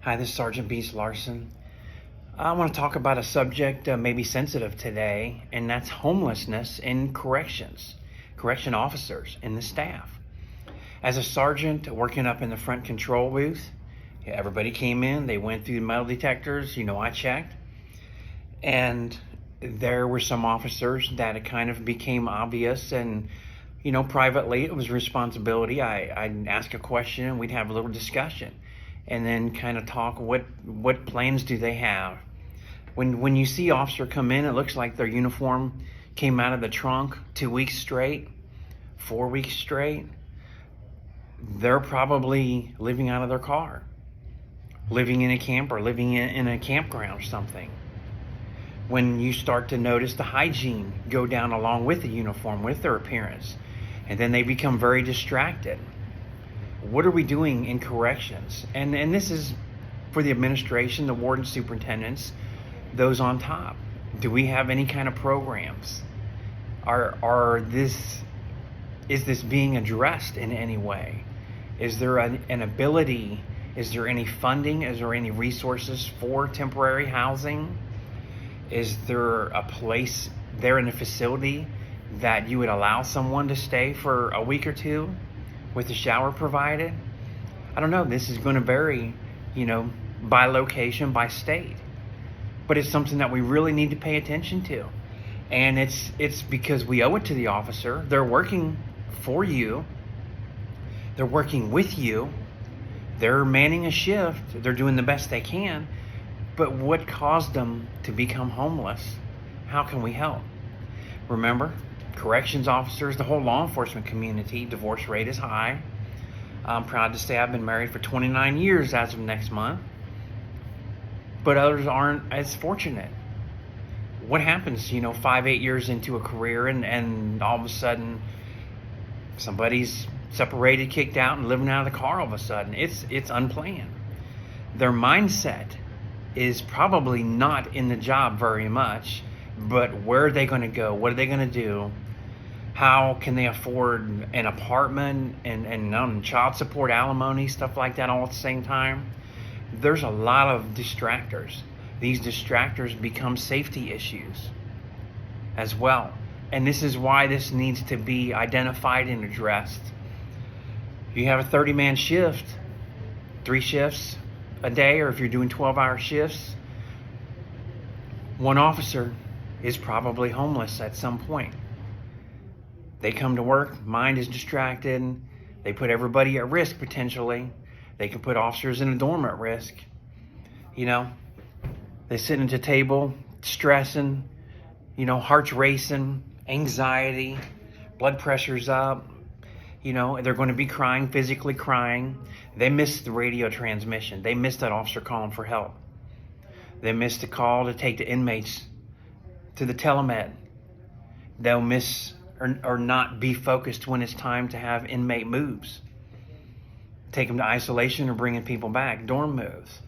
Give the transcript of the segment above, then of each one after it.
Hi, this is Sergeant Beast Larson. I want to talk about a subject maybe sensitive today, and that's homelessness in corrections, correction officers, and the staff. As a sergeant working up in the front control booth, everybody came in, they went through the metal detectors, I checked, and there were some officers that it kind of became obvious, and privately it was responsibility. I'd ask a question and we'd have a little discussion and then kind of talk what plans do they have. When you see officer come in, it looks like their uniform came out of the trunk 2 weeks straight, 4 weeks straight. They're probably living out of their car, living in a camper, living in a campground or something. When you start to notice the hygiene go down along with the uniform, with their appearance, and then they become very distracted. What are we doing in corrections? And this is for the administration, the warden, superintendents, those on top. Do we have any kind of programs? Is this being addressed in any way? Is there an ability? Is there any funding? Is there any resources for temporary housing? Is there a place there in a facility that you would allow someone to stay for a week or two with a shower provided? I don't know. This is going to vary, by location, by state. But it's something that we really need to pay attention to. And it's because we owe it to the officer. They're working for you. They're working with you. They're manning a shift. They're doing the best they can. But what caused them to become homeless? How can we help? Remember, corrections officers, the whole law enforcement community, divorce rate is high. I'm proud to say I've been married for 29 years as of next month. But others aren't as fortunate. What happens, 5-8 years into a career and all of a sudden somebody's separated, kicked out, and living out of the car all of a sudden? It's unplanned. Their mindset is probably not in the job very much, but where are they going to go? What are they going to do? How can they afford an apartment and child support, alimony, stuff like that all at the same time? There's a lot of distractors. These distractors become safety issues as well. And this is why this needs to be identified and addressed. You have a 30-man shift, 3 shifts a day, or if you're doing 12-hour shifts, one officer is probably homeless at some point. They come to work, mind is distracted, they put everybody at risk potentially. They can put officers in a dorm at risk. They sit at a table, stressing, heart's racing, anxiety, blood pressure's up. They're going to be crying, physically crying. They miss the radio transmission. They miss that officer calling for help. They miss the call to take the inmates to the telemed. They'll miss or not be focused when it's time to have inmate moves. Take them to isolation or bringing people back, dorm moves.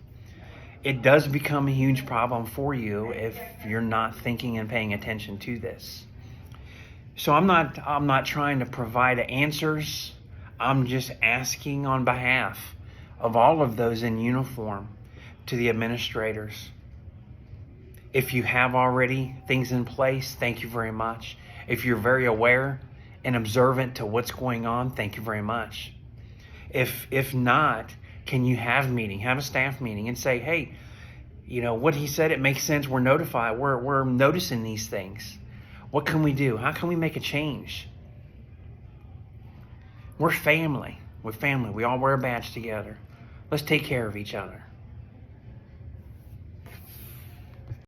It does become a huge problem for you if you're not thinking and paying attention to this. So I'm not trying to provide answers. I'm just asking on behalf of all of those in uniform to the administrators. If you have already things in place, thank you very much. If you're very aware and observant to what's going on, thank you very much. If not, can you have a staff meeting and say, hey, what he said, it makes sense. We're notified. We're noticing these things. What can we do? How can we make a change? We're family. We're family. We all wear a badge together. Let's take care of each other.